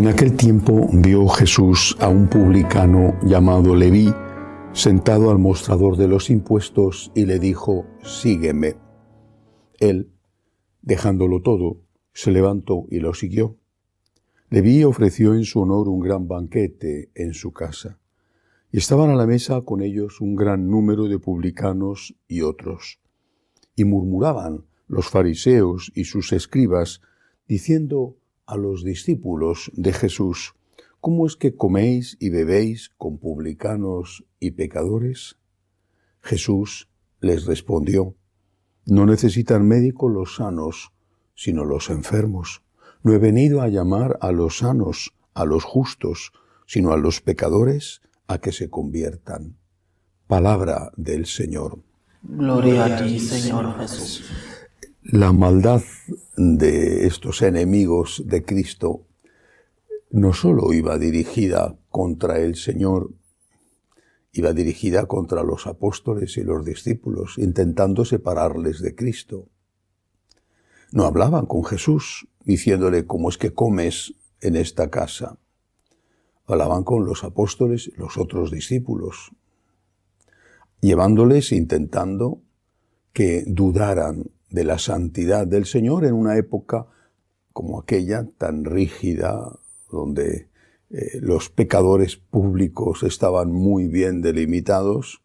En aquel tiempo vio Jesús a un publicano llamado Leví sentado al mostrador de los impuestos y le dijo: «Sígueme». Él, dejándolo todo, se levantó y lo siguió. Leví ofreció en su honor un gran banquete en su casa, y estaban a la mesa con ellos un gran número de publicanos y otros. Y murmuraban los fariseos y sus escribas, diciendo a los discípulos de Jesús: ¿Cómo es que coméis y bebéis con publicanos y pecadores? Jesús les respondió: No necesitan médico los sanos, sino los enfermos. No he venido a llamar a los sanos, a los justos, sino a los pecadores a que se conviertan. Palabra del Señor. Gloria a ti, Señor Jesús. La maldad de estos enemigos de Cristo no solo iba dirigida contra el Señor, iba dirigida contra los apóstoles y los discípulos, intentando separarles de Cristo. No hablaban con Jesús, diciéndole: ¿Cómo es que comes en esta casa? Hablaban con los apóstoles y los otros discípulos, llevándoles, intentando que dudaran de la santidad del Señor en una época como aquella, tan rígida, donde los pecadores públicos estaban muy bien delimitados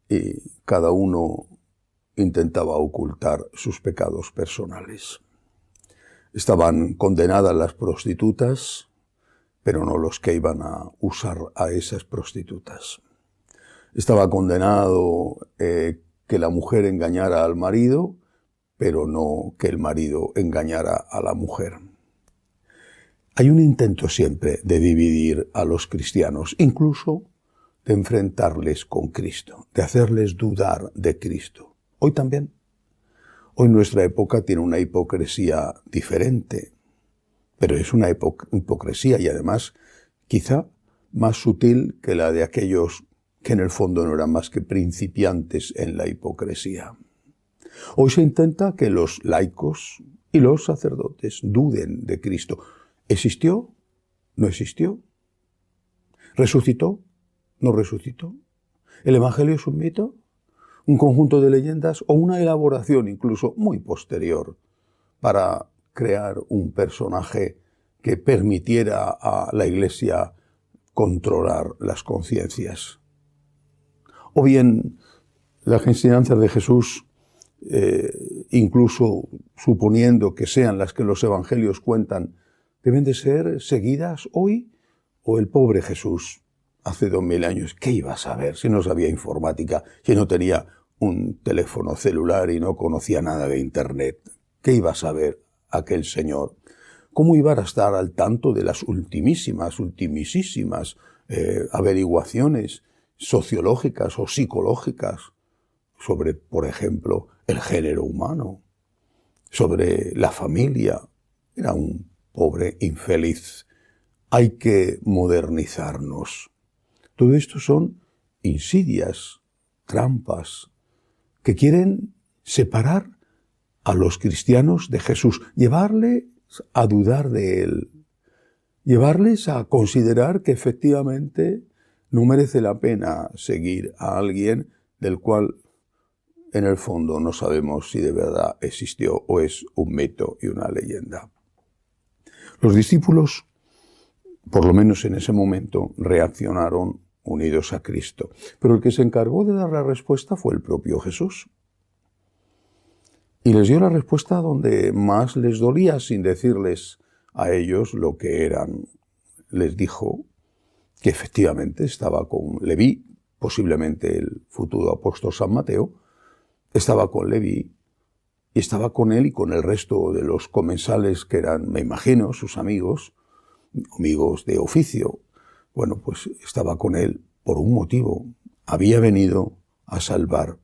y cada uno intentaba ocultar sus pecados personales. Estaban condenadas las prostitutas, pero no los que iban a usar a esas prostitutas. Estaba condenado que la mujer engañara al marido, pero no que el marido engañara a la mujer. Hay un intento siempre de dividir a los cristianos, incluso de enfrentarles con Cristo, de hacerles dudar de Cristo. Hoy también. Hoy nuestra época tiene una hipocresía diferente, pero es una hipocresía y además quizá más sutil que la de aquellos que en el fondo no eran más que principiantes en la hipocresía. Hoy se intenta que los laicos y los sacerdotes duden de Cristo. ¿Existió? ¿No existió? ¿Resucitó? ¿No resucitó? ¿El Evangelio es un mito? ¿Un conjunto de leyendas o una elaboración incluso muy posterior para crear un personaje que permitiera a la Iglesia controlar las conciencias? O bien las enseñanzas de Jesús, incluso suponiendo que sean las que los evangelios cuentan, deben de ser seguidas hoy, o el pobre Jesús hace 2000 años, ¿qué iba a saber si no sabía informática, si no tenía un teléfono celular y no conocía nada de Internet? ¿Qué iba a saber aquel señor? ¿Cómo iba a estar al tanto de las ultimísimas averiguaciones sociológicas o psicológicas sobre, por ejemplo, el género humano, sobre la familia? Era un pobre infeliz. Hay que modernizarnos. Todo esto son insidias, trampas, que quieren separar a los cristianos de Jesús, llevarles a dudar de Él, llevarles a considerar que efectivamente no merece la pena seguir a alguien del cual en el fondo no sabemos si de verdad existió o es un mito y una leyenda. Los discípulos, por lo menos en ese momento, reaccionaron unidos a Cristo. Pero el que se encargó de dar la respuesta fue el propio Jesús. Y les dio la respuesta donde más les dolía, sin decirles a ellos lo que eran. Les dijo que efectivamente estaba con Leví, posiblemente el futuro apóstol San Mateo, estaba con Leví y estaba con él y con el resto de los comensales que eran, me imagino, sus amigos de oficio. Bueno, pues estaba con él por un motivo. Había venido a salvar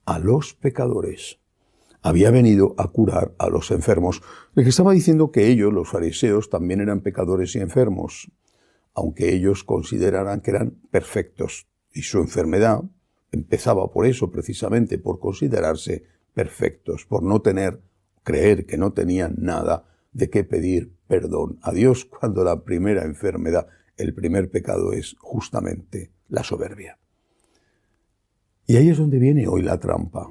a los pecadores. Había venido a curar a los enfermos. Le estaba diciendo que ellos, los fariseos, también eran pecadores y enfermos, aunque ellos consideraran que eran perfectos. Y su enfermedad empezaba por eso, precisamente, por considerarse perfectos, por creer que no tenían nada de qué pedir perdón a Dios cuando la primera enfermedad, el primer pecado es justamente la soberbia. Y ahí es donde viene hoy la trampa.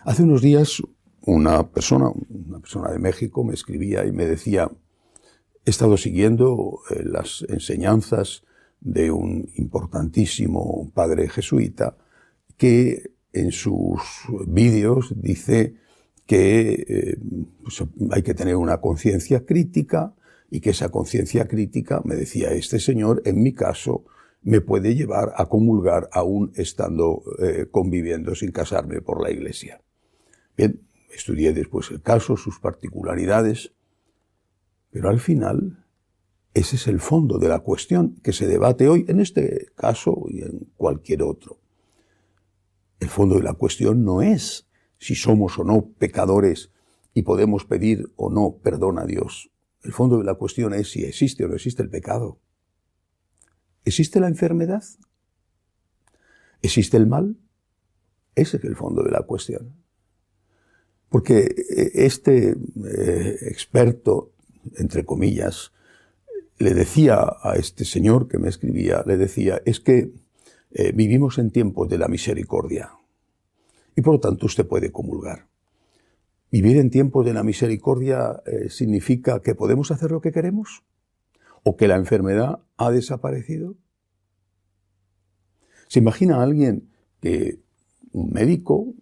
Hace unos días una persona de México me escribía y me decía: he estado siguiendo las enseñanzas de un importantísimo padre jesuita que en sus vídeos dice que pues hay que tener una conciencia crítica y que esa conciencia crítica, me decía este señor, en mi caso, me puede llevar a comulgar aún estando conviviendo sin casarme por la Iglesia. Bien, estudié después el caso, sus particularidades, pero al final ese es el fondo de la cuestión que se debate hoy, en este caso y en cualquier otro. El fondo de la cuestión no es si somos o no pecadores y podemos pedir o no perdón a Dios. El fondo de la cuestión es si existe o no existe el pecado. ¿Existe la enfermedad? ¿Existe el mal? Ese es el fondo de la cuestión. Porque este experto, entre comillas, le decía a este señor que me escribía, le decía, es que vivimos en tiempos de la misericordia y por lo tanto usted puede comulgar. ¿Vivir en tiempos de la misericordia significa que podemos hacer lo que queremos? ¿O que la enfermedad ha desaparecido? ¿Se imagina a alguien que un médico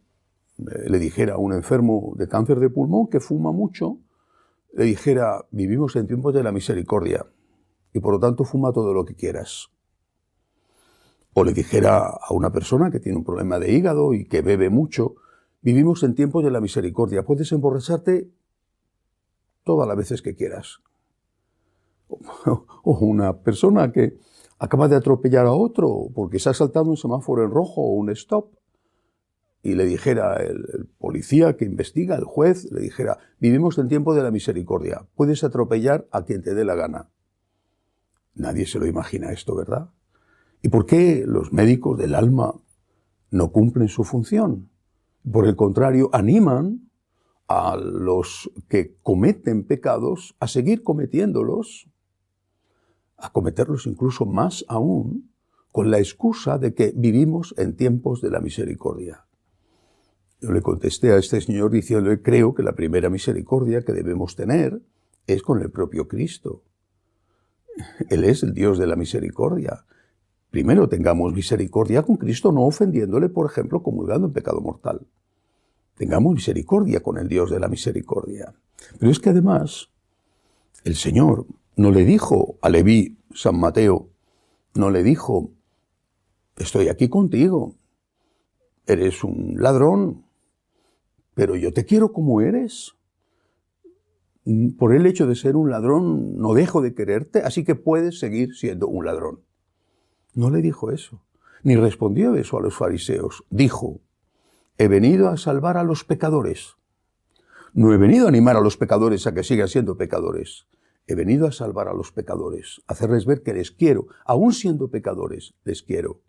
le dijera a un enfermo de cáncer de pulmón que fuma mucho, le dijera, vivimos en tiempos de la misericordia y por lo tanto fuma todo lo que quieras? O le dijera a una persona que tiene un problema de hígado y que bebe mucho, vivimos en tiempos de la misericordia, puedes emborracharte todas las veces que quieras. O una persona que acaba de atropellar a otro porque se ha saltado un semáforo en rojo o un stop, y le dijera el policía que investiga, el juez, le dijera, vivimos en tiempo de la misericordia, puedes atropellar a quien te dé la gana. Nadie se lo imagina esto, ¿verdad? ¿Y por qué los médicos del alma no cumplen su función? Por el contrario, animan a los que cometen pecados a seguir cometiéndolos, a cometerlos incluso más aún, con la excusa de que vivimos en tiempos de la misericordia. Yo le contesté a este señor diciéndole, creo que la primera misericordia que debemos tener es con el propio Cristo. Él es el Dios de la misericordia. Primero tengamos misericordia con Cristo, no ofendiéndole, por ejemplo, comulgando en pecado mortal. Tengamos misericordia con el Dios de la misericordia. Pero es que además, el Señor no le dijo a Leví, San Mateo, no le dijo, estoy aquí contigo, eres un ladrón, pero yo te quiero como eres. Por el hecho de ser un ladrón no dejo de quererte, así que puedes seguir siendo un ladrón. No le dijo eso, ni respondió eso a los fariseos. Dijo, he venido a salvar a los pecadores. No he venido a animar a los pecadores a que sigan siendo pecadores. He venido a salvar a los pecadores, a hacerles ver que les quiero. Aún siendo pecadores, les quiero.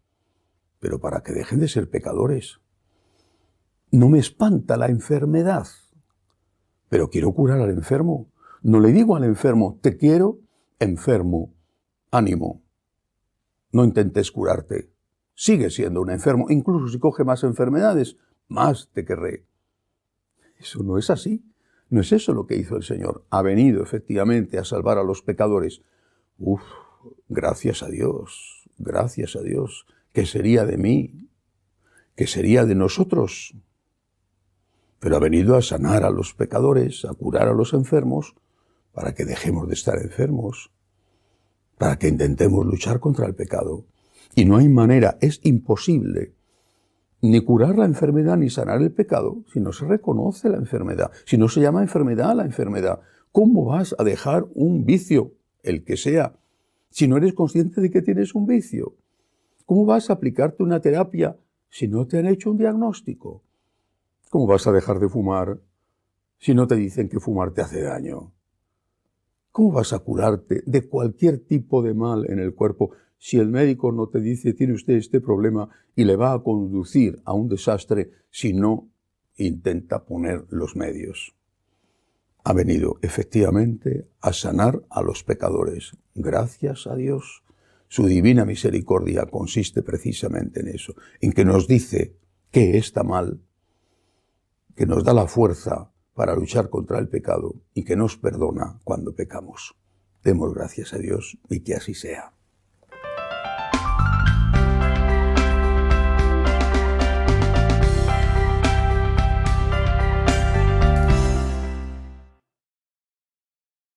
Pero para que dejen de ser pecadores. No me espanta la enfermedad, pero quiero curar al enfermo. No le digo al enfermo, te quiero, enfermo, ánimo. No intentes curarte. Sigue siendo un enfermo. Incluso si coge más enfermedades, más te querré. Eso no es así. No es eso lo que hizo el Señor. Ha venido efectivamente a salvar a los pecadores. Gracias a Dios, gracias a Dios. ¿Qué sería de mí? ¿Qué sería de nosotros? Pero ha venido a sanar a los pecadores, a curar a los enfermos, para que dejemos de estar enfermos, para que intentemos luchar contra el pecado. Y no hay manera, es imposible, ni curar la enfermedad ni sanar el pecado si no se reconoce la enfermedad, si no se llama enfermedad a la enfermedad. ¿Cómo vas a dejar un vicio, el que sea, si no eres consciente de que tienes un vicio? ¿Cómo vas a aplicarte una terapia si no te han hecho un diagnóstico? ¿Cómo vas a dejar de fumar si no te dicen que fumar te hace daño? ¿Cómo vas a curarte de cualquier tipo de mal en el cuerpo si el médico no te dice tiene usted este problema y le va a conducir a un desastre si no intenta poner los medios? ha venido efectivamente a sanar a los pecadores. Gracias a Dios. Su divina misericordia consiste precisamente en eso, en que nos dice qué está mal, que nos da la fuerza para luchar contra el pecado y que nos perdona cuando pecamos. Demos gracias a Dios y que así sea.